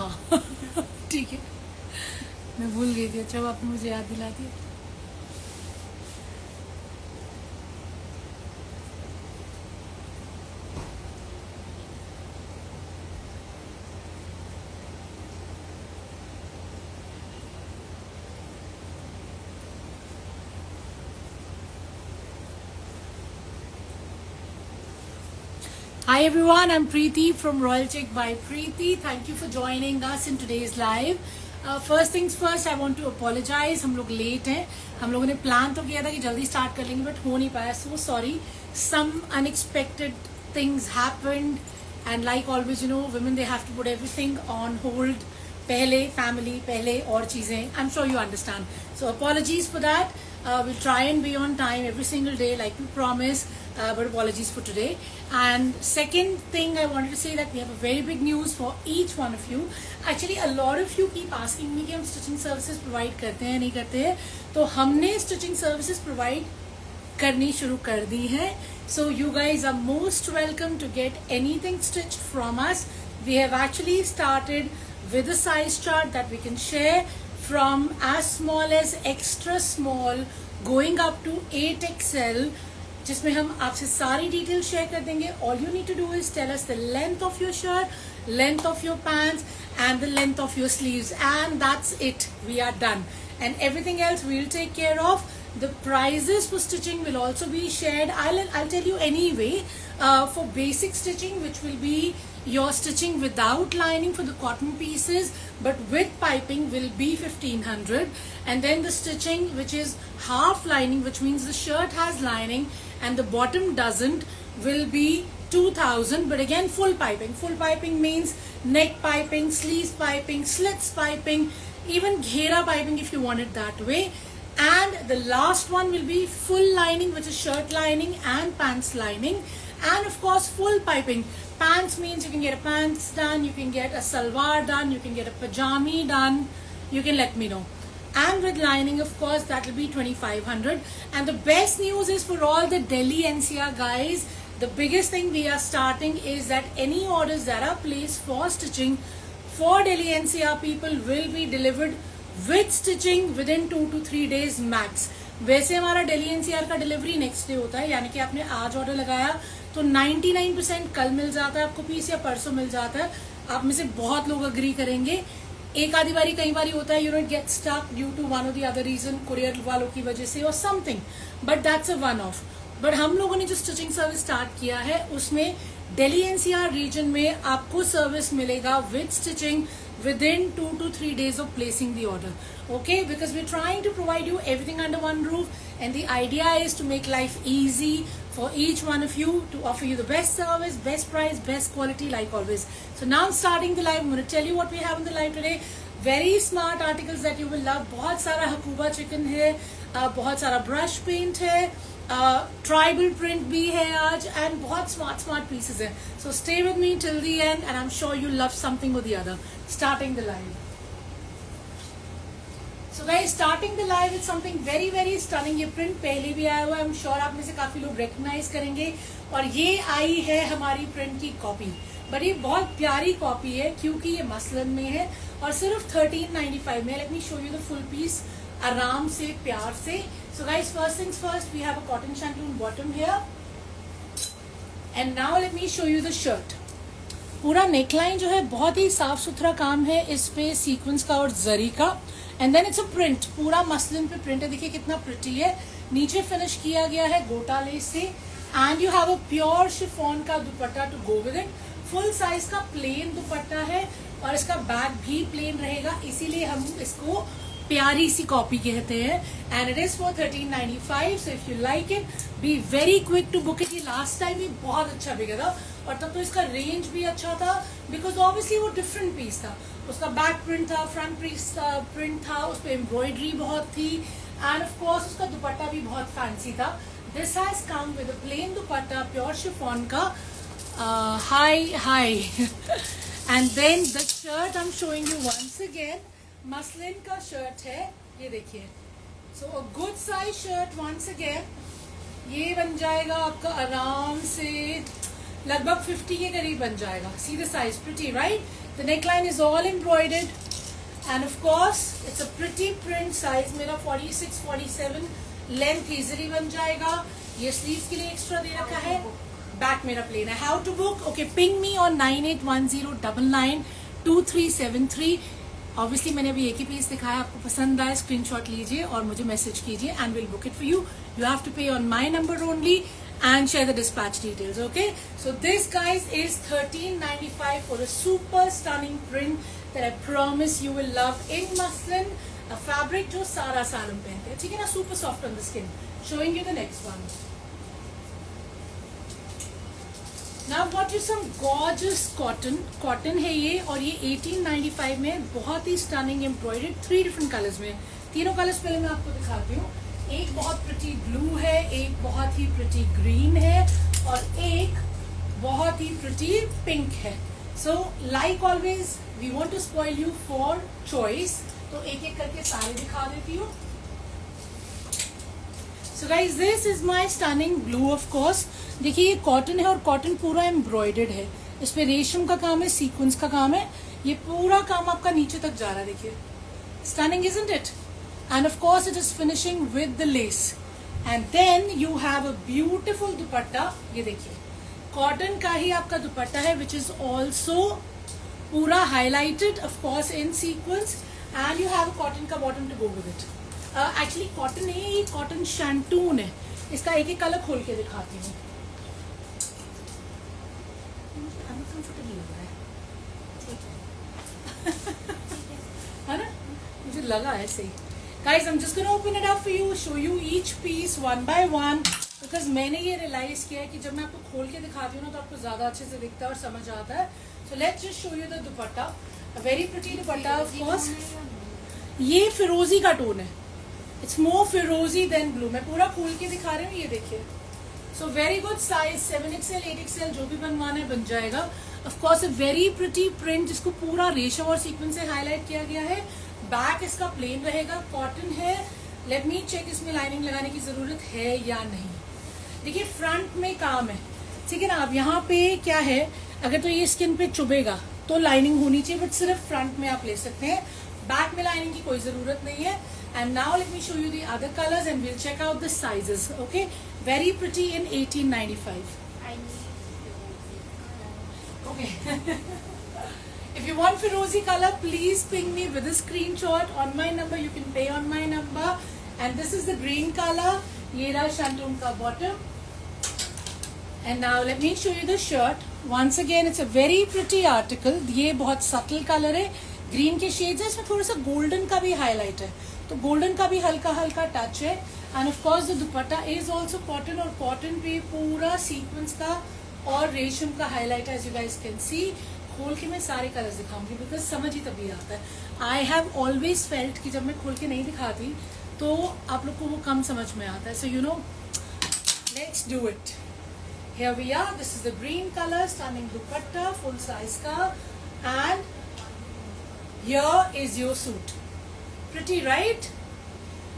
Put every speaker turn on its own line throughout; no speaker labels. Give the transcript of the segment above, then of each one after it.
हाँ ठीक है, मैं भूल गई थी। अच्छा आपने मुझे याद दिला दिया। Hi everyone, I'm Preeti from Royal Chick by Preeti. Thank you for joining us in today's live. First things first, I want to apologize. हम लोग लेट हैं। हम लोगों ने प्लान तो किया था कि जल्दी स्टार्ट कर लेंगे, बट हो नहीं पाया। So sorry. Some unexpected things happened, and like always, you know, women they have to put everything on hold. पहले family, पहले और चीजें. I'm sure you understand. So apologies for that. We'll try and be on time every single day, like we promise. But apologies for today. And second thing I wanted to say that we have a very big news for each one of you. Actually, a lot of you keep asking me कि हम stitching services provide करते हैं नहीं करते हैं. तो हमने stitching services provide करनी शुरू कर दी है. So you guys are most welcome to get anything stitched from us. We have actually started with a size chart that we can share from as small as extra small going up to 8XL, जिसमें हम आपसे सारी detail share कर देंगे. All you need to do is tell us the length of your shirt, length of your pants and the length of your sleeves, and that's it. We are done, and everything else we'll take care of. The prices for stitching will also be shared. I'll tell you anyway. For basic stitching, which will be your stitching without lining for the cotton pieces, but with piping, will be 1500. And then the stitching which is half lining, which means the shirt has lining and the bottom doesn't, will be 2000. But again, full piping. Full piping means neck piping, sleeves piping, slits piping, even ghera piping if you want it that way. And the last one will be full lining, which is shirt lining and pants lining, and of course full piping. Pants means you can get a pants done, you can get a salwar done, you can get a pajami done, you can let me know. And with lining, of course, that will be 2500. And the best news is for all the Delhi NCR guys, the biggest thing we are starting is that any orders that are placed for stitching for Delhi NCR people will be delivered with stitching within 2 to 3 days max. वैसे हमारा Delhi NCR का delivery next day होता है, यानी कि आपने आज order लगाया तो 99% कल मिल जाता है आपको पीस, या परसों मिल जाता है. आप में से बहुत लोग अग्री करेंगे. एक आधी बारी कई बारी होता है, you not get stuck due to one or the other reason, courier वालों की वजह से और something, but that's a one off. बट हम लोगों ने जो स्टिचिंग सर्विस स्टार्ट किया है उसमें दिल्ली एनसीआर रीजन में आपको सर्विस मिलेगा with stitching within 2 to 3 days of placing the order. Okay, because we're trying to provide you everything under one roof, and the idea is to make life easy for each one of you, to offer you the best service, best price, best quality, like always. So now starting the live, I'm going to tell you what we have in the live today. Very smart articles that you will love. बहुत सारा हकूबा chicken है, बहुत सारा brush paint है, tribal print भी है आज, and बहुत स्मार्ट पीसेस है. So stay with me till the end and I am sure you love something or the other. Starting the live. So guys, starting the live with something very very stunning. ये print पहले भी आया हुआ है, आई am sure आप में से काफी लोग रिकॉग्नाइज करेंगे. और ये आई है हमारी प्रिंट की कॉपी, बट ये बहुत प्यारी कॉपी है क्योंकि ये मसलन में है और सिर्फ 1395 में. Let me show you the full piece आराम से, प्यार से. So guys, first things first, we have a cotton shantung bottom here, and now let me show you the shirt. पूरा नेकलाइन जो है बहुत ही साफ सुथरा काम है इस पे, सीक्वेंस का और जरी का. And then it's a print, पूरा मसलिन पे प्रिंट है. देखिए कितना प्रिटी है. नीचे फिनिश किया गया है गोटा लेस से, and you have a pure chiffon का dupatta to go with it. Full size का प्लेन दुपट्टा है और इसका बैक भी प्लेन रहेगा, इसीलिए हम इसको प्यारी सी कॉपी कहते हैं. And it is for 1395. So if you like it, be very quick to book it. Last time भी बहुत अच्छा बिका था और तब तो इसका रेंज भी अच्छा था, बिकॉज ऑब्वियसली वो डिफरेंट पीस था. उसका बैक प्रिंट था, फ्रंट प्रिंट था, उस पर एम्ब्रॉयडरी बहुत थी, एंड ऑफ कोर्स उसका दुपट्टा भी बहुत फैंसी था. This has come with a plain dupatta, pure chiffon का. Hi and then the shirt I am showing you once again. Muslin का शर्ट है, ये देखिए. So a good size shirt once again. ये बन जाएगा आपका आराम से लगभग 50 के करीब बन जाएगा. See the size, pretty right. The neckline is all embroidered, and of course it's a pretty print. Size मेरा 46-47, लेंथ इजिली बन जाएगा. ये स्लीव्स के लिए एक्स्ट्रा दे रखा है. बैक मेरा प्लेन है. How to book? Okay, ping me on 9810992373. Obviously मैंने अभी एक ही पीस दिखाया, आपको पसंद आए स्क्रीनशॉट लीजिए और मुझे मैसेज कीजिए and will book it for you. You have to pay on my number only and share the dispatch details. Okay, so this guys is $13.95 for a super stunning print that I promise you will love in muslin, a fabric जो सारा साल हम पहनते हैं. ठीक है ना, super soft on the skin. Showing you the next one. Now I've got you some gorgeous cotton है ये, और ये 1895 में बहुत ही stunning embroidered 3 different colors में. तीनों कलर्स पहले मैं आपको दिखाती हूँ. एक बहुत प्रिटी ब्लू है, एक बहुत ही प्रिटी ग्रीन है, और एक बहुत ही प्रिटी पिंक है. So like always we want to spoil you for choice, तो एक एक करके सारे दिखा देती हूँ. So guys this is my stunning blue. Of course देखिए ये कॉटन है और कॉटन पूरा एम्ब्रॉयडर्ड है. इस पे रेशम का काम है, सीक्वेंस का काम है. ये पूरा काम आपका नीचे तक जा रहा है. देखिए stunning isn't it? And of course it is finishing with the lace, and then you have a beautiful dupatta. ये देखिए कॉटन का ही आपका दुपट्टा है, which is also पूरा highlighted of course in sequence, and you have a cotton का bottom to go with it. Actually cotton नहीं, ये cotton shantoon है. इसका एक एक कलर खोल के दिखाती हूँ. अनकंफर्टेबल लग रहा है, ठीक है ना? मुझे लगा ऐसे ही. Guys, I'm just gonna open it up for you, show you each piece one by one, because मैंने ये रियलाइज किया है कि जब मैं आपको खोल के दिखाती हूँ ना तो आपको ज्यादा अच्छे से दिखता है और समझ आता है. So let's just show you the dupatta. A very pretty dupatta of course. ये फिरोजी का टोन है. It's more फिरोजी than blue. मैं पूरा खोल के दिखा रही हूँ, ये देखिए. So very good size, 7XL, 8XL जो भी बनवाना है बन जाएगा. Of course a very pretty print जिसको पूरा रेशम और सीक्वेंस से हाईलाइट किया गया है. बैक इसका प्लेन रहेगा, कॉटन है. लेट मी चेक इसमें लाइनिंग लगाने की जरूरत है या नहीं. देखिए फ्रंट में काम है, ठीक है ना. अब यहाँ पे क्या है, अगर तो ये स्किन पे चुभेगा तो लाइनिंग होनी चाहिए, बट सिर्फ फ्रंट में आप ले सकते हैं. बैक में लाइनिंग की कोई जरूरत नहीं है. And now let me show you the other colours and will check out the sizes. Okay, very pretty in 1895. Okay. If you want Firozi color, please ping me with a screenshot on my number. You can pay on my number. And this is the green color. ये रहा shantoon का bottom. And now let me show you the shirt. Once again, it's a very pretty article. ये बहुत subtle color है. Green के shades है. इसमें थोड़ा सा golden का भी highlight है. तो golden का भी हल्का हल्का touch है. And of course the dupatta is also cotton, और cotton पे पूरा sequence का और रेशम का highlight है, as you guys can see. खोल के मैं सारे कलर्स दिखाऊंगी बिकॉज समझ ही तभी आता है. आई हैव ऑलवेज फेल्ट कि जब मैं खोल के नहीं दिखाती तो आप लोग को वो कम समझ में आता है. So you know, let's do it. Here we are. This is the green colour, stunning dupatta full size का, and here is your suit. Pretty right?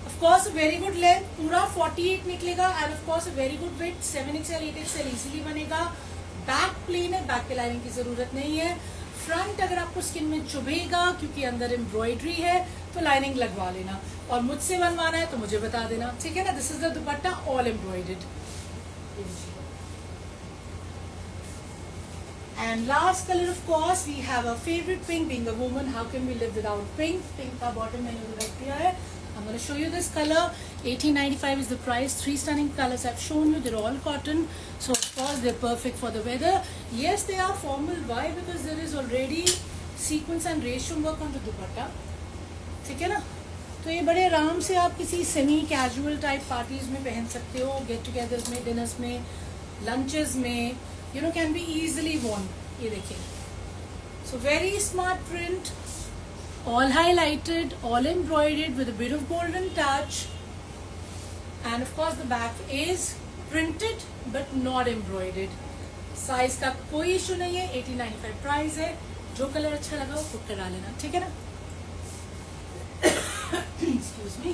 Of course very good length, पूरा 48 निकलेगा. And of course very good weight, 7XL 8XL easily बनेगा. Back plain है, back पे lining की जरूरत नहीं है. फ्रंट अगर आपको स्किन में चुभेगा क्योंकि अंदर एम्ब्रॉयडरी है तो लाइनिंग लगवा लेना, और मुझसे बनवाना है तो मुझे बता देना, ठीक है ना. This is the dupatta all embroidered. And last colour of course we have a favourite pink. Being a woman, how can we live without pink? Pink का बॉटम मैंने रख दिया है. I'm going to show you this color. 1895 is the price. 3 stunning colors I've shown you. They're all cotton, so of course they're perfect for the weather. Yes, they are formal. Why? Because there is already sequence and रेशम work on the dupatta. ठीक है ना. तो ये बड़े आराम से आप किसी सेमी कैजुअल टाइप पार्टीज में पहन सकते हो, गेट टुगेदर्स में, डिनर्स में, लंचेस में. You know, can be easily worn. ये देखिए. So very smart print. All highlighted, all embroidered with a bit of golden touch, and of course the back is printed but not embroidered. Size का कोई issue नहीं है. 1895 price है. जो colour अच्छा लगा वो बुक करा लेना, ठीक है ना. Excuse me.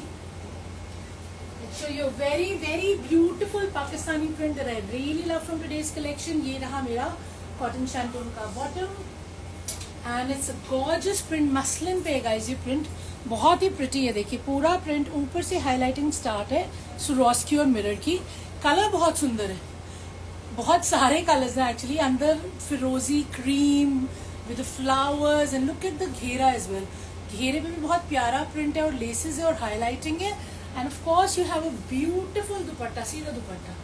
Let's show you a very very beautiful Pakistani print that I really love from today's collection. ये रहा मेरा cotton shantoon का bottom. And it's gorgeous print, muslin पे गाइस ये प्रिंट बहुत ही प्रिटी है. देखिए पूरा प्रिंट ऊपर से हाईलाइटिंग स्टार्ट है सुरोस्की और मिरर की. कलर बहुत सुंदर है, बहुत सारे कलर्स हैं एक्चुअली. अंदर फिरोजी cream with flowers and look at the घेरा एज वेल. घेरे पे भी बहुत प्यारा प्रिंट है और लेसेस है और हाईलाइटिंग है. And of course you have a beautiful dupatta. See the dupatta,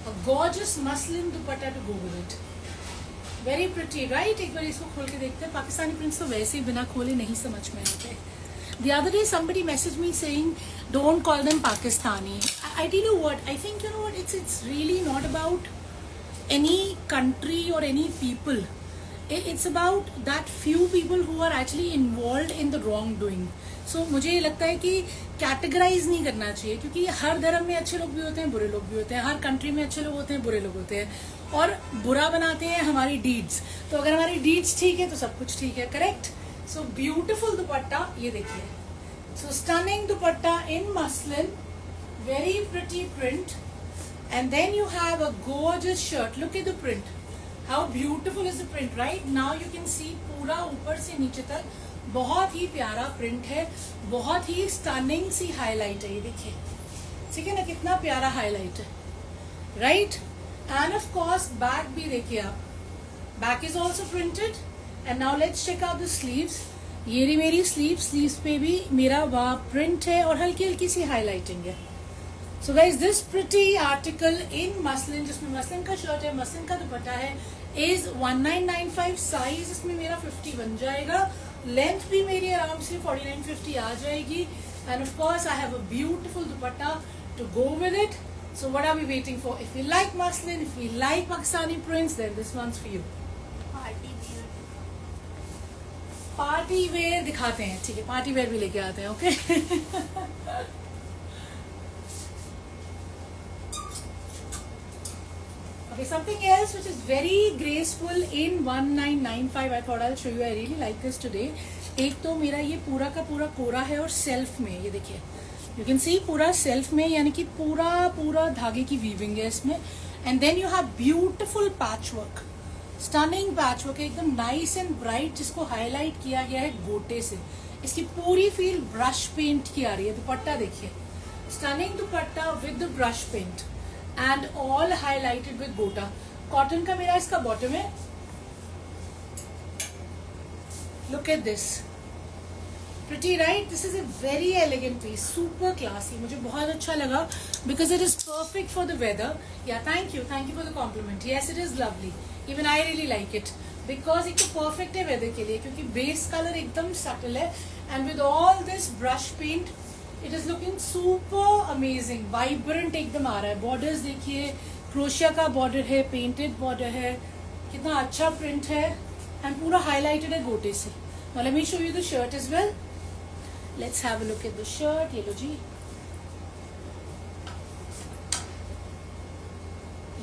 a gorgeous muslin dupatta to go with it. Very pretty right. एक बार इसको खोल के देखते हैं. पाकिस्तानी प्रिंट्स तो वैसे ही बिना खोले नहीं समझ में आते. The other day somebody messaged me saying don't call them Pakistani. I tell you what, I think you know what, it's really not about any country or any people. It's about that few people who are actually involved in the wrongdoing. So मुझे लगता है कि categorise नहीं करना चाहिए, क्योंकि हर धर्म में अच्छे लोग भी होते हैं, बुरे लोग भी होते हैं. हर कंट्री में अच्छे लोग होते हैं, बुरे लोग होते हैं. और बुरा बनाते हैं हमारी डीड्स. तो अगर हमारी डीड्स ठीक है तो सब कुछ ठीक है. करेक्ट. So beautiful दुपट्टा, ये देखिए. So stunning dupatta in muslin, very pretty print, and then you have a gorgeous shirt. Look at the print. How beautiful is the print, right? Now you can see पूरा ऊपर से नीचे तक बहुत ही प्यारा प्रिंट है, बहुत ही स्टनिंग सी हाईलाइट है. ये देखिए, ठीक है ना, कितना प्यारा हाईलाइट है, right. And of course back भी देखिए आप. Back is also printed. And now let's check out the sleeves. ये रही मेरी स्लीव्स पे भी मेरा वहाँ प्रिंट है और हल्की हल्की सी हाईलाइटिंग है. सो guys this pretty article in muslin, जिसमें मसलिन का शर्ट है, मसलिन का दुपट्टा है, इज 1995. साइज इसमें मेरा 50 बन जाएगा. लेंथ भी मेरी आराम से 49-50 आ जाएगी. And of course I have a beautiful dupatta to go with it. So what are we waiting for? If you like muslin, if you like Pakistani prints, then this once for you. Party wear दिखाते हैं, ठीक है, party wear भी लेके आते हैं. Okay okay, something else which is very graceful in 1995. I thought I'll show you. I really like this today. एक तो मेरा ये पूरा का पूरा कोरा है और सेल्फ में, ये देखिए, यू कैन सी पूरा सेल्फ में, यानी कि पूरा धागे की वीविंग है इसमें. And then you have beautiful patch work, stunning patch work, एकदम नाइस एंड ब्राइट, जिसको हाईलाइट किया गया है गोटे से. इसकी पूरी फील ब्रश पेंट की आ रही है. दुपट्टा देखिए, stunning dupatta with the brush paint and all highlighted with gota. Cotton का मेरा इसका बॉटम है. Look at this, pretty right. This is a very elegant piece, super classy. मुझे बहुत अच्छा लगा because it is perfect for the weather. Yeah thank you for the compliment. Yes, it is lovely. Even I really like it because एक तो perfect है weather के लिए, क्योंकि बेस कलर एकदम सटल है. And with all this brush paint it is looking super amazing, vibrant एकदम आ रहा है. बॉर्डर्स देखिए, क्रोशिया का बॉर्डर है, पेंटेड बॉर्डर है, कितना अच्छा प्रिंट है. एंड पूरा हाईलाइटेड है गोटे से. Now let me show you the shirt as well. Let's have a look at the shirt. ये लो जी,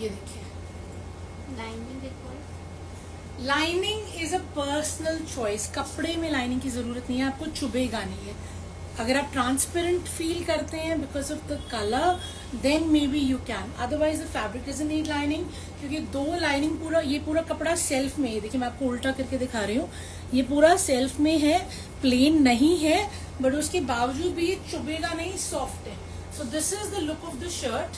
ये देखिए. Lining is a personal choice. कपड़े में लाइनिंग की जरूरत नहीं है, आपको चुभेगा नहीं है. अगर आप ट्रांसपेरेंट फील करते हैं because of the colour, then may be you can. Otherwise the fabric is need lining, क्योंकि दो लाइनिंग पूरा, ये पूरा कपड़ा सेल्फ में है. देखिए मैं आपको उल्टा करके दिखा रही हूँ. ये पूरा सेल्फ में है, प्लेन नहीं है, बट उसके बावजूद भी ये चुभेगा नहीं, सॉफ्ट है. So this is the look of the shirt.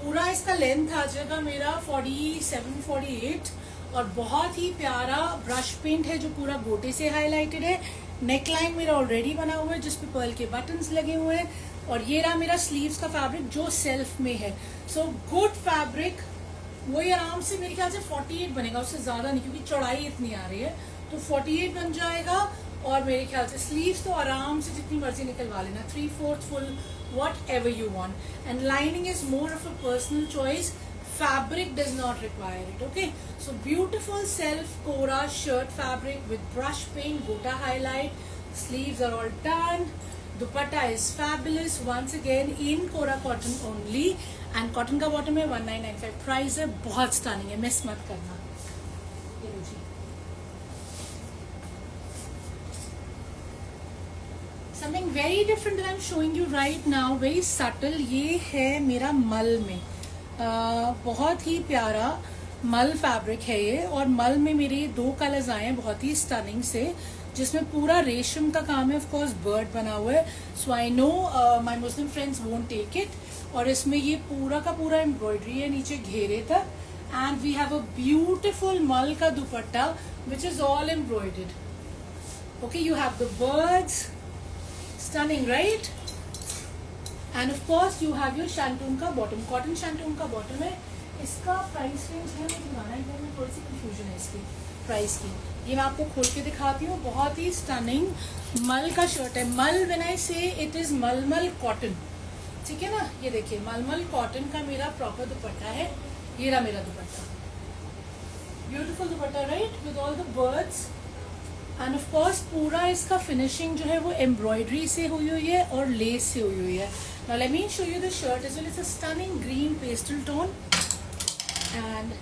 पूरा इसका लेंथ आ जाएगा मेरा 47-48 और बहुत ही प्यारा ब्रश पेंट है जो पूरा गोटे से हाईलाइटेड है. नेक लाइन मेरा ऑलरेडी बना हुआ है जिसपे पर्ल के बटन्स लगे हुए हैं. और ये रहा मेरा स्लीव्स का फैब्रिक जो सेल्फ में है. So good fabric. वही आराम से मेरे ख्याल से 48 बनेगा, उससे ज्यादा नहीं, क्योंकि चौड़ाई इतनी आ रही है. तो 48 बन जाएगा. और मेरे ख्याल से स्लीव्स तो आराम से जितनी मर्जी निकलवा लेना, 3/4 full, whatever you want. And lining is more of a personal choice. Fabric does not require it. Okay, so beautiful self Kora shirt fabric with brush paint, gota highlight. Sleeves are all done. Dupatta is fabulous. Once again in Kora cotton only. And cotton का bottom है 1995. Price है बहुत stunning है, miss मत करना. ये लो जी. Something very different that I'm showing you right now, very subtle. ये है मेरा मल में बहुत ही प्यारा मल फैब्रिक है ये, और मल में मेरे 2 कलर्स आए हैं बहुत ही स्टनिंग से, जिसमें पूरा रेशम का काम है, ऑफ कोर्स बर्ड बना हुआ है, so I know my Muslim friends won't take it. और इसमें ये पूरा का पूरा एम्ब्रॉयडरी है नीचे घेरे तक, and we have a beautiful mul का dupatta which is all embroidered. Okay, you have the birds, stunning right, and of course you have your shantung का बॉटम, कॉटन शैंटून का बॉटम है। इसका प्राइस रेंज है, मुझे दिखाना है, इधर में थोड़ी सी कंफ्यूजन है इसकी प्राइस की। ये मैं आपको खोल के दिखाती हूँ, बहुत ही स्टनिंग मल का शर्ट है। मल व्हेन आई से इट इज मलमल कॉटन, ठीक है ना, ये देखिए मलमल कॉटन का मेरा प्रॉपर दुपट्टा है, ये रहा मेरा दुपट्टा, beautiful dupatta right, with all the birds, and of course पूरा इसका फिनिशिंग जो है वो एम्ब्रॉयडरी से हुई हुई है और लेस से हुई हुई है। Now let me show you the shirt as well. It's a stunning green pastel tone, and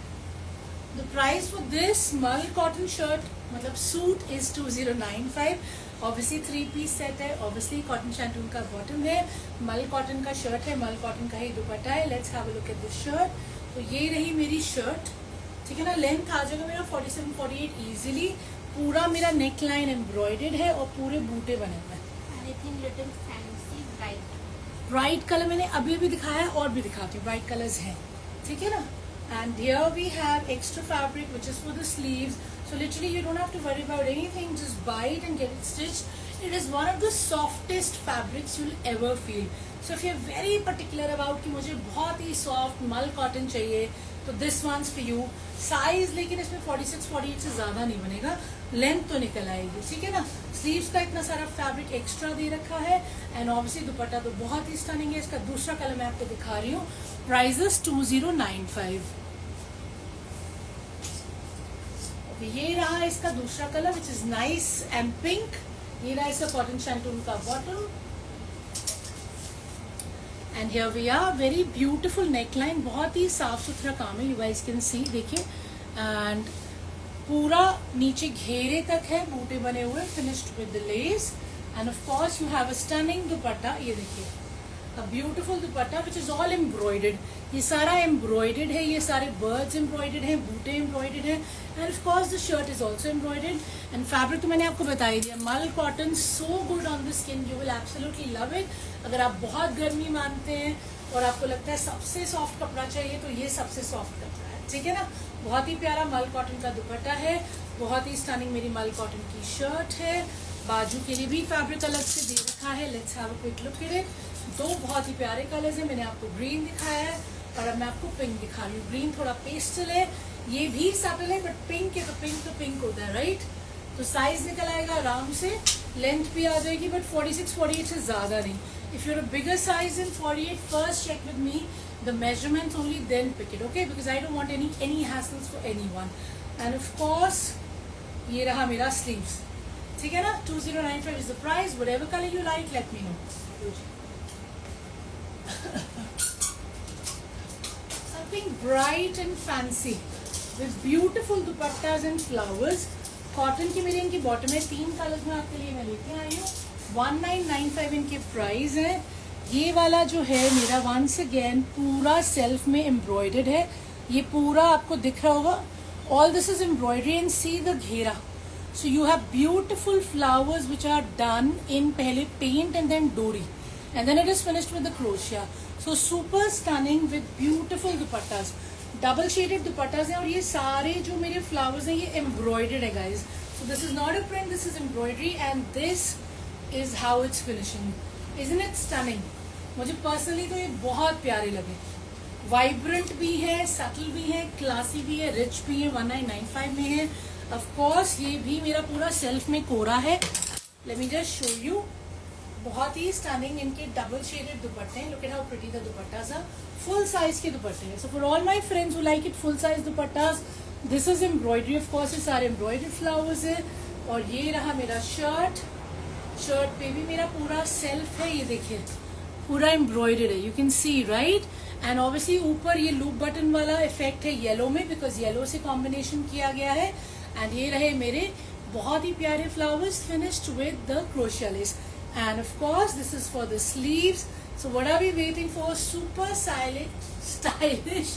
the price for this mul cotton shirt मतलब suit is 2095। obviously 3-piece set है, obviously cotton shantoon का bottom है, मल cotton का shirt है, मल cotton का ही दुपट्टा है। let's have a look at this shirt। तो ये रही मेरी शर्ट, ठीक है ना, लेंथ आ जाएगा मेरा 47-48 इजीली, पूरा मेरा नेक लाइन एम्ब्रॉयडर्ड है और पूरे बूटे बने हुए हैं। ब्राइट कलर मैंने अभी भी दिखाया है और भी दिखाती हूँ, ब्राइट कलर्स हैं, ठीक है ना। And here we have extra fabric which is for the sleeves, so literally you don't have to worry about anything, just buy it and get it stitched. It is one of the softest fabrics you'll ever feel. So if you're very particular about कि मुझे बहुत ही soft मल cotton चाहिए, तो this one's for you। Size लेकिन इसमें 46-48 से ज्यादा नहीं बनेगा, लेंथ तो निकल आएगी, ठीक है ना। स्लीव्स का इतना सारा फैब्रिक एक्स्ट्रा दे रखा है, एंड ऑब्वियसली दुपट्टा तो बहुत ही स्टनिंग है। इसका दूसरा कलर मैं आपको दिखा रही हूँ, प्राइजेस 2095। ये रहा इसका दूसरा colour which is nice and pink, ये रहा इसका कॉटन शैंटून का bottom, and here we are, very beautiful neckline, बहुत ही साफ सुथरा काम है, यू गाइस कैन सी, देखिए, एंड पूरा नीचे घेरे तक है, बूटे बने हुए, finished with the lace, and of course you have a stunning दुपट्टा, ये देखिए अ beautiful dupatta which is all embroidered, ये सारा एम्ब्रॉयडर्ड है, ये सारे बर्ड्स एम्ब्रॉयडर्ड हैं, बूटे एम्ब्रॉयडर्ड हैं, and of course the shirt is also embroidered, and fabric तो मैंने आपको बता ही दिया, मल cotton, so good on the skin, you will absolutely love it. अगर आप बहुत गर्मी मानते हैं और आपको लगता है सबसे सॉफ्ट कपड़ा चाहिए, तो ये सबसे सॉफ्ट कपड़ा है, ठीक है ना। बहुत ही प्यारा मल कॉटन का दुपट्टा है, बहुत ही स्टनिंग मेरी मल कॉटन की शर्ट है, बाजू के लिए भी फैब्रिक अलग से दे रखा है। Let's have a quick look at it. दो बहुत ही प्यारे कलर्स हैं, मैंने आपको ग्रीन दिखाया है और अब मैं आपको पिंक दिखा रही हूँ। ग्रीन थोड़ा पेस्टल है, ये भी सटल है, बट पिंक है तो पिंक होता है, राइट। तो साइज निकल आएगा आराम से, लेंथ भी आ जाएगी, बट 46-48 से ज्यादा नहीं। If you're a bigger size in 48, first check with me the measurements only, then pick it, okay, because I don't want any hassles for anyone। and of course ये रहा मेरा sleeves, ठीक है ना। 2095 is the price, whatever color you like, let me know। something bright and fancy with beautiful dupattas and flowers। Cotton की मेरी इनकी bottom है, 3 कलर्स में आपके लिए मैं लेके आई हूँ। 1995 इनके प्राइस है। ये वाला जो है मेरा वंस अगेन पूरा सेल्फ में एम्ब्रॉयडर्ड है, ये पूरा आपको दिख रहा होगा, all this is embroidery and see the घेरा। So you have beautiful flowers which are done in पहले पेंट एंड देन डोरी, and then it is finished with the crochet. So super stunning with beautiful dupattas, double shaded dupattas हैं, और ये सारे जो मेरे flowers हैं ये एम्ब्रॉयडर्ड है guys. So this is not a print, this is embroidery, and this is how it's finishing. Isn't it stunning? मुझे पर्सनली तो ये बहुत प्यारे लगे, वाइब्रेंट भी है, सटल भी है, क्लासी भी है, रिच भी है, 1995 में है। ऑफ कोर्स ये भी मेरा पूरा सेल्फ में कोरा है। Let me just show you, बहुत ही स्टनिंग इनके डबल शेडेड दुपट्टे हैं। Look at how pretty the dupattas are, full size के दुपट्टे हैं। So for all my friends who like it full size dupattas, this is embroidery, of course ये सारे एम्ब्रॉयडरी फ्लावर्स है। और ये रहा मेरा शर्ट, शर्ट पे भी मेरा पूरा सेल्फ है, ये देखिए पूरा एम्ब्रॉयडर्ड है, you can see right. And obviously ऊपर ये लूप बटन वाला इफेक्ट है येलो में, बिकॉज येलो से कॉम्बिनेशन किया गया है। एंड ये रहे मेरे बहुत ही प्यारे flowers finished with the crochet lace. And of course this is for the sleeves. So what are we waiting for? Super stylish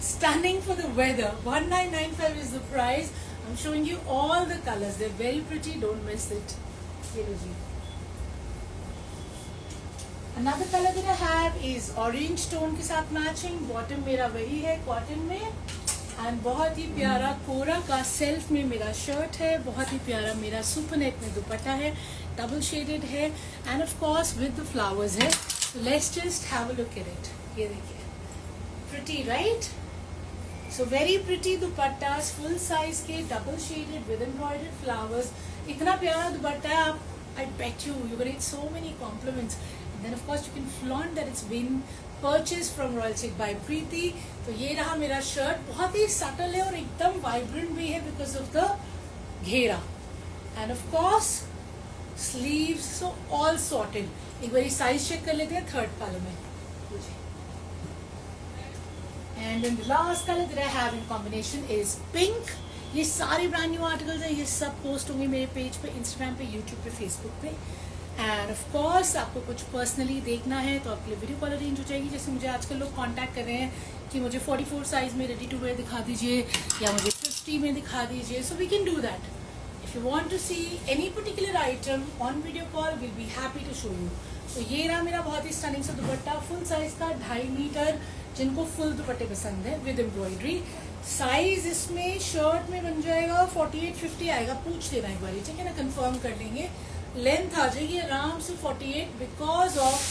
Stunning for the weather. 1995 is the price. I'm showing you all the colors. They're very pretty. Don't miss it. Another color that I have is orange tone के साथ matching. Bottom मेरा वही है cotton में. And बहुत ही प्यारा कोरा का सेल्फ में मेरा शर्ट है. बहुत ही प्यारा मेरा सुपर नेट में दुपट्टा है. Double shaded है. And of course with the flowers है. So let's just have a look at it. ये देखिए. Pretty, right? So very pretty दुपट्टास full size के double shaded with embroidered flowers. इतना प्यारा दुपट्टा है. आप I bet you're gonna get so many compliments. And then of course you can flaunt that it's been purchased from Royal Chic by Preeti. तो ये रहा मेरा shirt. बहुत ही subtle है और एकदम vibrant भी है because of the घेरा. And of course sleeves, so all sorted. एक बारी size check कर लेते हैं third color में. And then the last color that I have in combination is pink. ये सारे ब्रांड न्यू आर्टिकल्स हैं. ये सब पोस्ट होंगे मेरे पेज पे, इंस्टाग्राम पे, यूट्यूब पे, फेसबुक पे. एंड ऑफ कोर्स आपको कुछ पर्सनली देखना है तो आपके लिए वीडियो कॉल अरेंज हो जाएगी. जैसे मुझे आजकल लोग कांटेक्ट कर रहे हैं कि मुझे 44 साइज में रेडी टू वेयर दिखा दीजिए या मुझे 50 में दिखा दीजिए. So we can do that. If you want to see any particular item on video call will be happy to show you. तो ये रहा मेरा बहुत ही स्टनिंग सा दुपट्टा, फुल साइज का 2.5 मीटर, जिनको फुल दुपट्टे पसंद है विद एम्ब्रॉयडरी. साइज इसमें शर्ट में बन जाएगा 48-50 आएगा. पूछ लेना एक बार, ठीक है ना, कंफर्म कर लेंगे. लेंथ आ जाएगी आराम से 48 बिकॉज ऑफ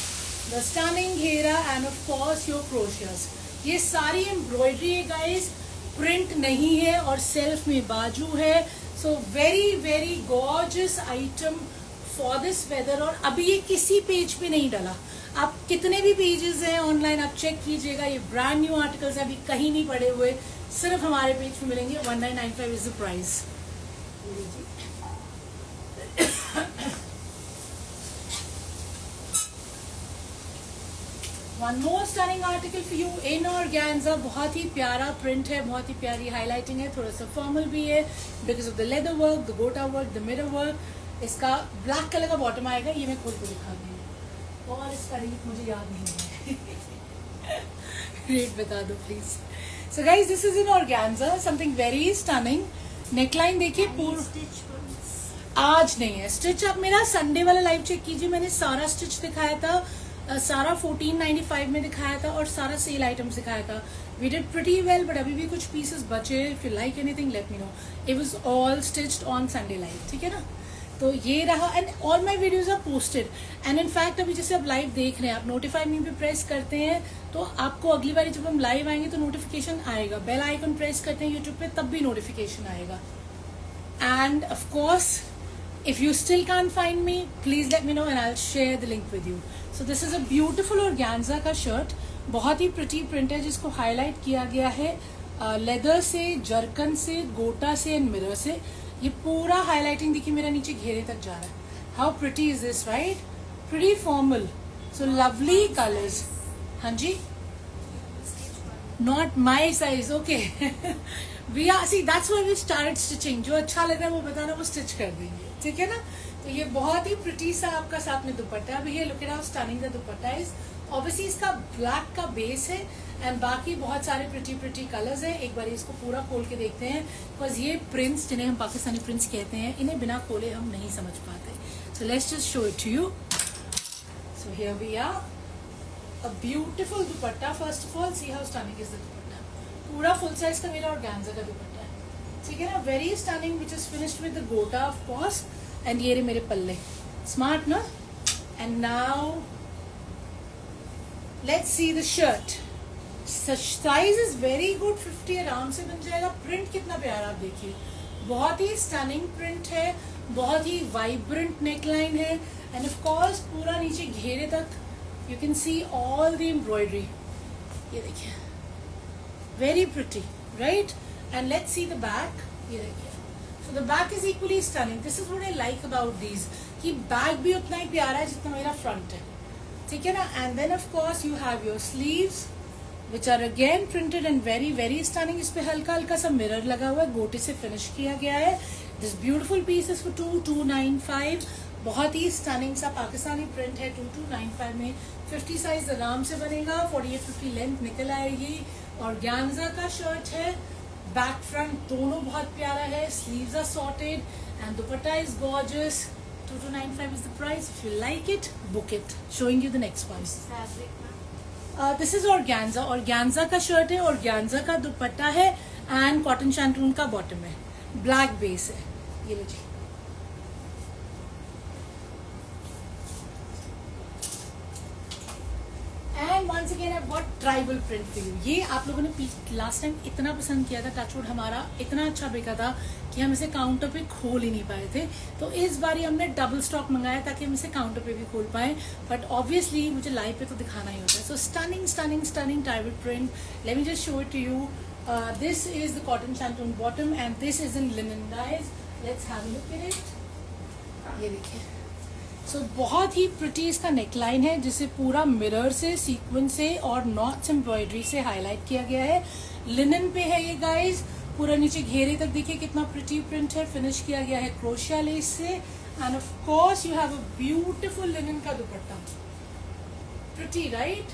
द स्टनिंग घेरा and of course your crochets. ये सारी एम्ब्रॉयडरी है गाइस, प्रिंट नहीं है और सेल्फ में बाजू है. So very very gorgeous item for this weather. और अभी ये किसी पेज पे नहीं डाला. आप कितने भी पेजेस हैं ऑनलाइन आप चेक कीजिएगा. ये ब्रांड न्यू आर्टिकल्स अभी कहीं नहीं पड़े हुए, सिर्फ हमारे पेज पे मिलेंगे. 1995 is the price. One more stunning article for you in organza. बहुत ही प्यारा प्रिंट है, बहुत ही प्यारी हाईलाइटिंग है, थोड़ा सा फॉर्मल भी है because of the leather work, the गोटा वर्क, द मिरर वर्क. इसका ब्लैक कलर का बॉटम आएगा. ये मैं खोल के दिखा दूँ और इसका रेट मुझे याद नहीं है. रेट बता दो please. So guys this is in organza, something very stunning. Neckline देखिए पूरा आज नहीं है स्टिच. आप मेरा संडे वाला लाइव चेक कीजिए, मैंने सारा स्टिच दिखाया था. सारा 1495 में दिखाया था और सारा सेल आइटम्स दिखाया था. We did pretty well but अभी भी कुछ पीसेस बचे. If you like anything let me know. It was all stitched on Sunday live, ठीक है ना. तो ये रहा. And all my videos are posted. And in fact अभी जैसे आप लाइव देख रहे हैं, आप नोटिफाई मी पे प्रेस करते हैं तो आपको अगली बार जब हम लाइव आएंगे तो नोटिफिकेशन आएगा. बेल आइकन प्रेस करते हैं यूट्यूब पे तब भी नोटिफिकेशन आएगा. And of course if you still can't find me, please let me know and I'll share the link with you. So this is a beautiful organza का shirt. बहुत ही pretty print है जिसको highlight किया गया है leather से, zircon से, गोटा से एंड मिरर से. ये पूरा हाईलाइटिंग देखिए मेरा नीचे घेरे तक जा रहा है. How pretty is this, right? Pretty formal. So lovely colours. हाँ जी, not my size. Okay we are see that's why we started stitching. जो अच्छा लग रहा है वो बताना, वो स्टिच कर देंगे, ठीक है ना. तो ये बहुत ही प्रिटी सा आपका साथ में दुपट्टा. अभी ये look at how stunning the dupatta is. Obviously इसका ब्लैक का बेस है एंड बाकी बहुत सारे प्रिटी प्रिटी कलर्स हैं. एक बार इसको पूरा खोल के देखते हैं बिकॉज ये प्रिंट्स जिन्हें हम पाकिस्तानी प्रिंट्स कहते हैं इन्हें बिना खोले हम नहीं समझ पाते. So let's just show it to you. So here we are, a beautiful dupatta. First of all see how stunning is the dupatta. पूरा फुल साइज का मेरा ऑर्गेन्जा का दुपट्टा है, ठीक है ना. Very stunning which is finished with the गोटा of course. And ये मेरे पल्ले. स्मार्ट ना. And now let's see the shirt. Size is very good. 50 आराम से बन जाएगा. प्रिंट कितना प्यारा आप देखिए. बहुत ही स्टनिंग प्रिंट है, बहुत ही वाइब्रेंट नेकलाइन है एंड ऑफ कोर्स पूरा नीचे घेरे तक you can see all the embroidery. ये देखिए very pretty, right. And let's see the back. ये देखिए. So the back is equally stunning. This is what I like about these. कि बैक भी उतना ही प्यारा है जितना मेरा फ्रंट है, ठीक है ना. And then of course you have your sleeves which are again printed and very very stunning. इस पे हल्का हल्का सा मिरर लगा हुआ है, गोटे से फिनिश किया गया है. This beautiful piece is for 2295. बहुत ही स्टनिंग सा पाकिस्तानी प्रिंट है. 2295 में 50 साइज आराम से बनेगा. 48-50 लेंथ निकल आएगी. ऑर्गेन्जा का शर्ट है, बैक फ्रंट दोनों बहुत प्यारा है, sleeves are sorted and dupatta is gorgeous. 2295 is the price. If you like it, book it. Showing you the next one. This is organza. Organza का शर्ट है, organza का दुपट्टा है एंड कॉटन शैंटून का bottom है, ब्लैक बेस है. ये लो जी. And once again I got tribal print for you. ये आप लोगों ने लास्ट टाइम इतना पसंद किया था, टचवुड हमारा इतना अच्छा बिका था कि हम इसे काउंटर पे खोल ही नहीं पाए थे. तो इस बार हमने डबल स्टॉक मंगाया ताकि हम इसे काउंटर पे भी खोल पाए. बट ऑब्वियसली मुझे लाइव पे तो दिखाना ही होता है. So stunning stunning stunning tribal print. Let me just show it to you. This is the cotton shantoon bottom and this is in linen dyes. Let's have a look at it. ये देखिए. सो बहुत ही pretty इसका neckline है जिसे पूरा mirror से, sequence से और नॉट्स एम्ब्रॉयडरी से हाईलाइट किया गया है. लिनन पे है ये गाइज. पूरा नीचे घेरे तक देखिए कितना प्रिटी प्रिंट है. फिनिश किया गया है क्रोशिया लेस से and of course you have a beautiful linen का दुपट्टा. Pretty right.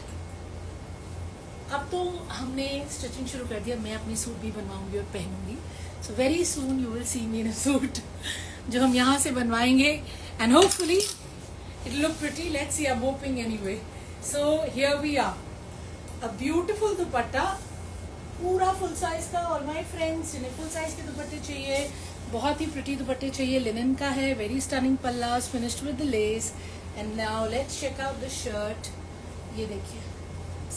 अब तो हमने स्टिचिंग शुरू कर दिया. मैं अपनी सूट भी बनवाऊंगी और पहनूंगी. So very soon you will see me in a suit जो हम यहाँ से बनवाएंगे and hopefully it'll look pretty. Let's see, I'm hoping anyway. So here we are, a beautiful dupatta, पूरा फुल साइज का. और माय फ्रेंड्स जिन्हें full size के दुपट्टे चाहिए, बहुत ही प्रिटी दुपट्टे चाहिए, लिनन का है. Very stunning pallus finished with the lace. And now let's check out the shirt. ये देखिए,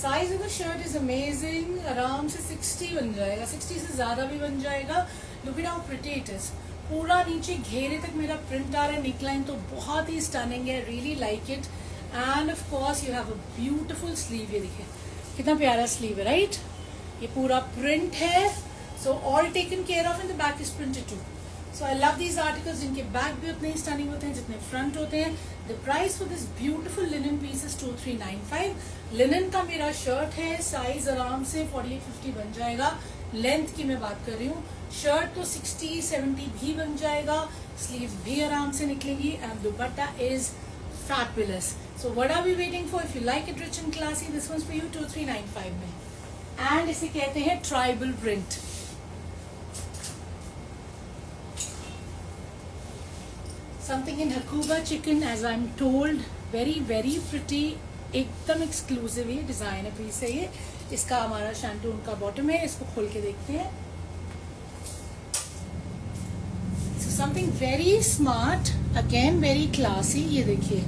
size of the shirt is amazing. आराम से 60 बन जाएगा, 60 से ज्यादा भी बन जाएगा. Look at how pretty it is. पूरा नीचे घेरे तक मेरा प्रिंट आ रहा है. नेकलाइन तो बहुत ही स्टनिंग है. Really like it. And of course you have a beautiful sleeve. ये देखिए कितना प्यारा स्लीव है राइट. ये पूरा प्रिंट है. So all taken care of. In the back is printed to. So I love these articles जिनके बैक भी उतने ही स्टनिंग होते हैं जितने फ्रंट होते हैं. The price for this beautiful linen piece is 2395. Linen का मेरा शर्ट है. साइज आराम से 48-50 बन जाएगा. लेंथ की मैं बात कर रही हूँ. शर्ट तो 60-70 भी बन जाएगा. स्लीव भी आराम से निकलेगी and dupatta is fabulous. So what are we waiting for? If you like it rich and classy, this once for you 2395 में. एंड इसे कहते हैं tribal print. Something in Hakoba chikan as I am told. Very very pretty, एकदम exclusive. ये designer piece है. ये इसका हमारा शैंटून का बॉटम है. इसको खोल के देखते हैं. Something very smart, again very classy. ये देखिए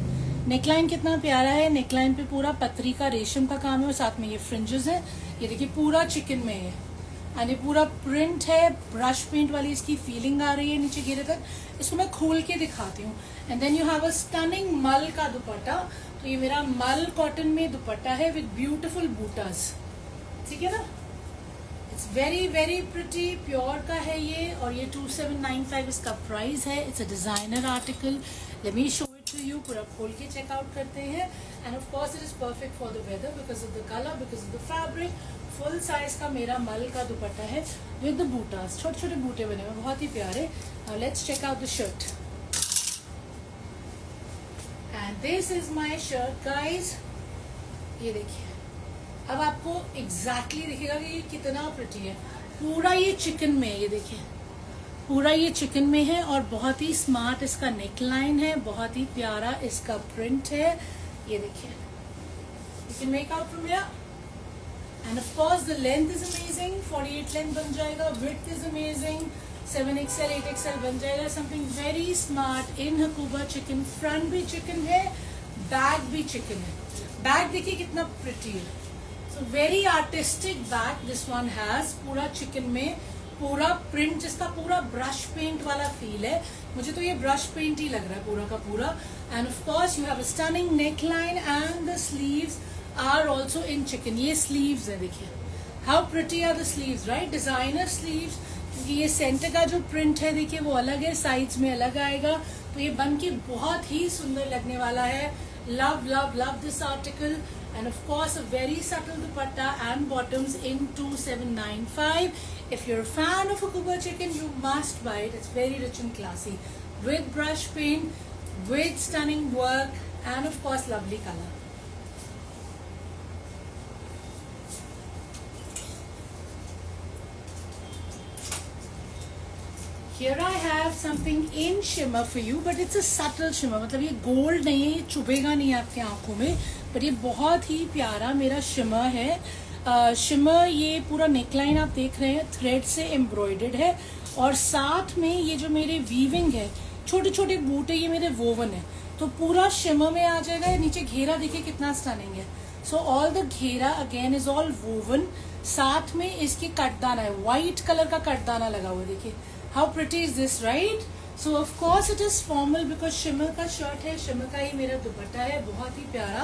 नेकलाइन कितना प्यारा है. नेकलाइन पे पूरा पतरी का रेशम का काम है और साथ में ये फ्रिंजेस है. ये देखिए पूरा चिकन में है एंड ये पूरा प्रिंट है. ब्रश पेंट वाली इसकी फीलिंग आ रही है नीचे गिरे तक. इसको मैं खोल के दिखाती हूँ. And then you have a stunning मल का दुपट्टा. तो ये मेरा मल कॉटन में दुपट्टा है विद ब्यूटीफुल बूटास. ठीक है ना. It's very very pretty. Pure का है ये और ये 2795 इसका प्राइस है. It's a designer article. Let me show it to you. पूरा खोल के चेकआउट करते हैं. And of course it is perfect for the weather because of the colour, because of the fabric. Full size का मेरा मल का दुपट्टा है विद द बूटास. छोटे छोटे बूटे बने हुए, बहुत ही प्यारे. Let's check out the shirt. And this is my shirt guys. ये देखिए, अब आपको एग्जैक्टली दिखेगा कि ये कितना प्रिटी है. पूरा ये चिकन में, ये देखिए पूरा ये चिकन में है और बहुत ही स्मार्ट इसका नेकलाइन है. बहुत ही प्यारा इसका प्रिंट है. ये देखिए, you can make out from here. And of course the length is amazing. 48 length बन जाएगा. Width is amazing. 7XL 8XL बन जाएगा. Something very smart in Hakoba chikan. Front भी चिकन है, बैक भी चिकन है. बैक देखिए कितना प्रिटी है. So very artistic back this one has. पूरा चिकन में पूरा प्रिंट जिसका पूरा ब्रश पेंट वाला फील है. मुझे तो ये ब्रश पेंट ही लग रहा है पूरा का पूरा. And of course you have a stunning neckline and the sleeves are also in chikan. ये स्लीव्स है देखिए. How pretty are the sleeves right. Designer sleeves. क्योंकि ये सेंटर का जो प्रिंट है देखिए वो अलग है, साइड्स में अलग आएगा. तो ये बन के बहुत ही सुंदर लगने वाला है. Love love love this article. And of course a very subtle dupatta and bottoms in 2795. If you're a fan of Hukubwa chicken, you must buy it. It's very rich and classy with brush paint, with stunning work and of course lovely color. Here I have something in shimmer for you, but it's a subtle shimmer. मतलब ये gold नहीं है, ये चुभेगा नहीं आपके आंखों में, पर ये बहुत ही प्यारा मेरा शिमर है। शिमर ये पूरा नेकलाइन आप देख रहे हैं थ्रेड से एम्ब्रॉयडर्ड है, और साथ में ये जो मेरे वीविंग है, छोटे छोटे बूटे, ये मेरे वोवन है, तो पूरा शिमर में आ जाएगा। नीचे घेरा देखिए कितना स्टनिंग है। सो ऑल द घेरा अगेन इज ऑल वोवन, साथ में इसकी कटदाना है, व्हाइट कलर का कटदाना लगा हुआ है। देखिए how pretty is this, right? So of course it is formal because shimmer का शर्ट है, शिमर का ही मेरा दुपट्टा है, बहुत ही प्यारा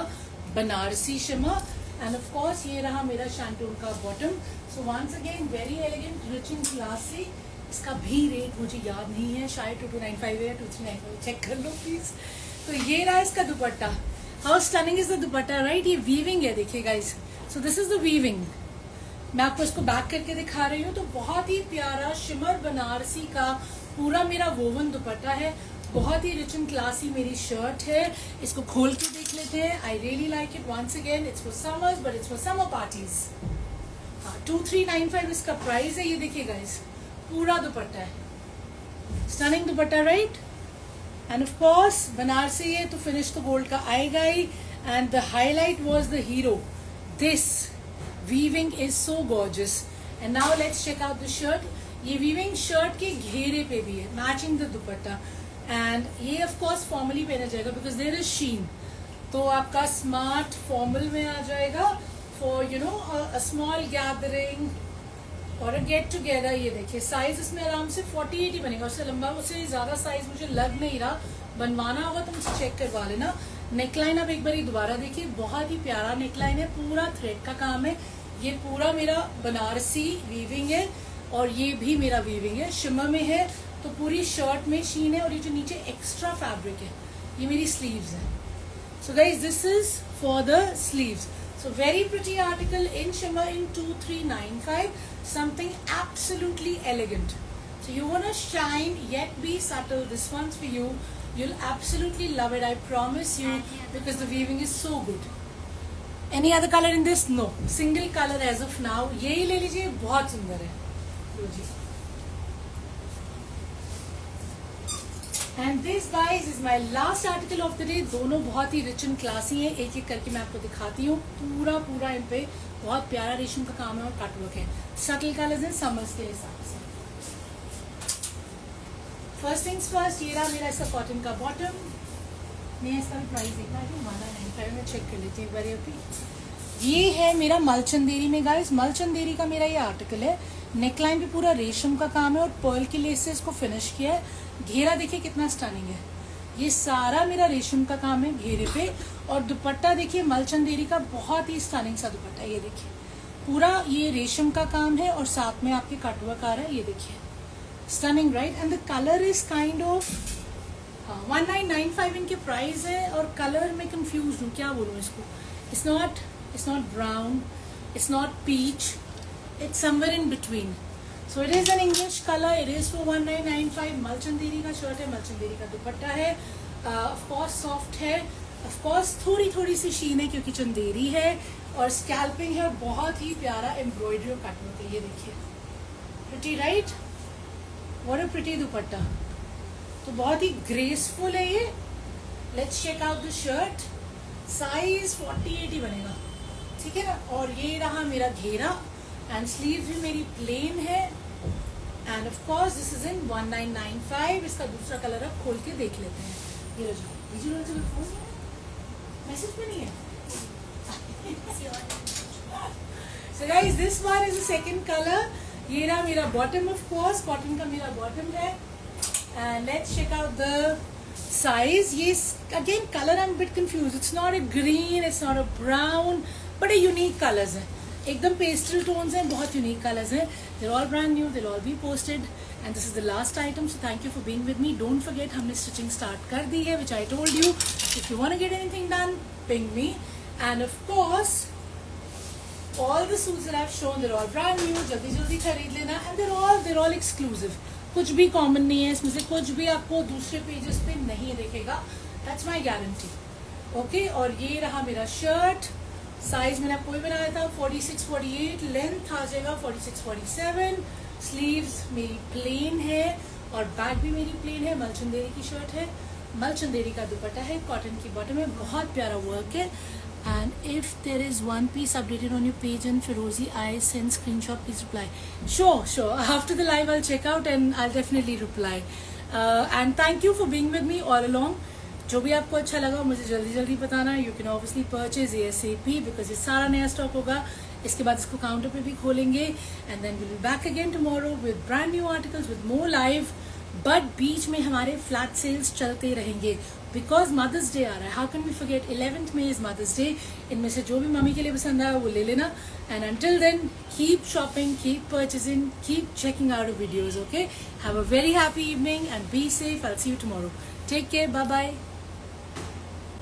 Banarasi shimmer. And of course ये रहा मेरा शैंटून का bottom. So once again very elegant, rich and classy. इसका भी रेट मुझे याद नहीं है, शायद 2295 या 2395, चेक कर लो प्लीज। तो ये रहा इसका दुपट्टा। How stunning is the dupatta, right? ये वीविंग है, देखिए guys. So this is the weaving. मैं आपको इसको बैक करके दिखा रही हूँ। तो बहुत ही प्यारा शिमर बनारसी का पूरा मेरा वोवन दुपट्टा है, बहुत ही रिच एंड क्लासी मेरी शर्ट है। इसको खोल के देख लेते हैं। I really like it. Once again it's for summers, but it's for summer parties. हाँ, 2395 इसका प्राइस है। ये देखिए गाइस, पूरा दुपट्टा है, stunning dupatta, right? And of course Banarasi है तो फिनिश तो गोल्ड का आएगा ही। And the highlight was the hero, this weaving is so gorgeous. And now let's check out the shirt. ये वीविंग शर्ट के घेरे पे भी है, मैचिंग द दुपट्टा। एंड ये ऑफ कोर्स फॉर्मली पहना जाएगा बिकॉज देयर इज शीन, तो आपका स्मार्ट फॉर्मल में आ जाएगा for you know a small gathering और अ गेट टुगेदर। ये देखिए साइज इसमें आराम से 40-80 ही बनेगा, उससे लंबा, उससे ज्यादा साइज मुझे लग नहीं रहा। बनवाना होगा तो मुझे चेक करवा लेना। नेकलाइन आप एक बार दोबारा देखिए, बहुत ही प्यारा नेकलाइन है, पूरा थ्रेड का काम है। ये पूरा मेरा बनारसी वीविंग है और ये भी मेरा वीविंग है, शिमर में है, तो पूरी शर्ट में शीन है। और ये जो नीचे एक्स्ट्रा फैब्रिक है, ये मेरी स्लीव्स है। सो guys this is for the sleeves. So very pretty article in shimmer in 2395, something absolutely elegant. So you want to shine yet be subtle, this one's for you. You'll absolutely love it, I promise you, because the weaving is so good. Any other color in this? No, single color as of now. यही ले लीजिए, बहुत सुंदर है। लो जी। And this guys is my last article of the day. दोनों बहुत ही रिच एंड क्लासी हैं, एक एक करके मैं आपको दिखाती हूँ। पूरा पूरा इन पे बहुत प्यारा रेशम का काम है और कटवर्क है, सटल कलर्स हैं समर्स के हिसाब से। फर्स्ट थिंग्स फर्स्ट, ये रहा मेरा इसका कॉटन का बॉटम। मैं इसका भी प्राइस देखना है, 1995 में चेक कर लेती हूँ एक बार। अभी ये है मेरा मलचंदेरी में गाइज, मलचंदेरी का मेरा ये आर्टिकल है। नेकलाइन पे पूरा रेशम का काम है और पर्ल की लेस से इसको फिनिश किया है। घेरा देखिए कितना स्टनिंग है, ये सारा मेरा रेशम का काम है घेरे पे। और दुपट्टा देखिए मलचंदेरी का, बहुत ही स्टनिंग सा दुपट्टा। ये देखिए पूरा ये रेशम का काम है और साथ में आपके कटवर्क आ रहा है। ये देखिए stunning, right? And the colour is kind of 1995 इनके प्राइस है। और कलर में कंफ्यूज हूँ, क्या बोलूँ इसको। It's not brown, it's not peach, it's somewhere in between. So it is an English color. It is for 1995. मलचंदेरी का शर्ट है, मलचंदेरी का दुपट्टा है। Of course सॉफ्ट है, of course थोड़ी थोड़ी सी शीन है क्योंकि चंदेरी है, और स्कैल्पिंग है। बहुत ही प्यारा एम्ब्रॉयडरी और कटवर्क है। ये देखिए pretty, right? What a pretty dupatta. तो बहुत ही ग्रेसफुल है ये। Let's check out the shirt. Size 40-80 बनेगा, ठीक है ना? और ये रहा मेरा घेरा। एंड स्लीव्स भी मेरी प्लेन है। And of course this is इन 1995। इसका दूसरा कलर अब खोल के देख लेते हैं। ये लो, फोन मैसेज पे नहीं है। So guys, this one is the second color. ये रहा मेरा बॉटम, ऑफ कोर्स कॉटन का मेरा बॉटम है। And let's check out the size. ये again colour I am bit confuse. It's not a green, it's not a brown, but a unique colours है, एकदम pastel tones हैं, बहुत unique colours हैं। They're all brand new, they're all be posted. And this is the last item, so thank you for being with me. Don't forget हमने stitching start कर दी है, which I told you. If you want to get anything done, ping me. And of course all the suits that I have shown, they're all brand new. जल्दी जल्दी खरीद लेना। And there all exclusive, कुछ भी common नहीं है इसमें से, कुछ भी आपको दूसरे पेजेस पे नहीं दिखेगा, दैट्स माई गारंटी। ओके, और ये रहा मेरा शर्ट। साइज मैंने आपको भी बनाया था 46-48, लेंथ आ जाएगा 46-47। स्लीव्स मेरी प्लेन है और बैग भी मेरी प्लेन है, मलचंदेरी की शर्ट है, मलचंदेरी का दुपट्टा है, कॉटन की बॉटम है, बहुत प्यारा वर्क है. And if there is one piece updated on your page and Ferozi, I send screenshot, please reply. Sure. After the live, I'll check out and I'll definitely reply. And thank you for being with me all along. जो भी आपको अच्छा लगा मुझे जल्दी बताना. You can obviously purchase ASAP because ये सारा नया स्टॉक होगा. इसके बाद इसको काउंटर पे भी खोलेंगे. And then we'll be back again tomorrow with brand new articles with more live. But बीच में हमारे फ्लैट सेल्स चलते रहेंगे बिकॉज मदर्स डे आ रहा है. How can we forget 11th में इज मदर्स डे. इनमें से जो भी मम्मी के लिए पसंद आया वो ले लेना. And until then keep shopping, keep purchasing, keep checking out videos. Okay, have a very happy evening and be safe. I will see you tomorrow. Take care, bye bye.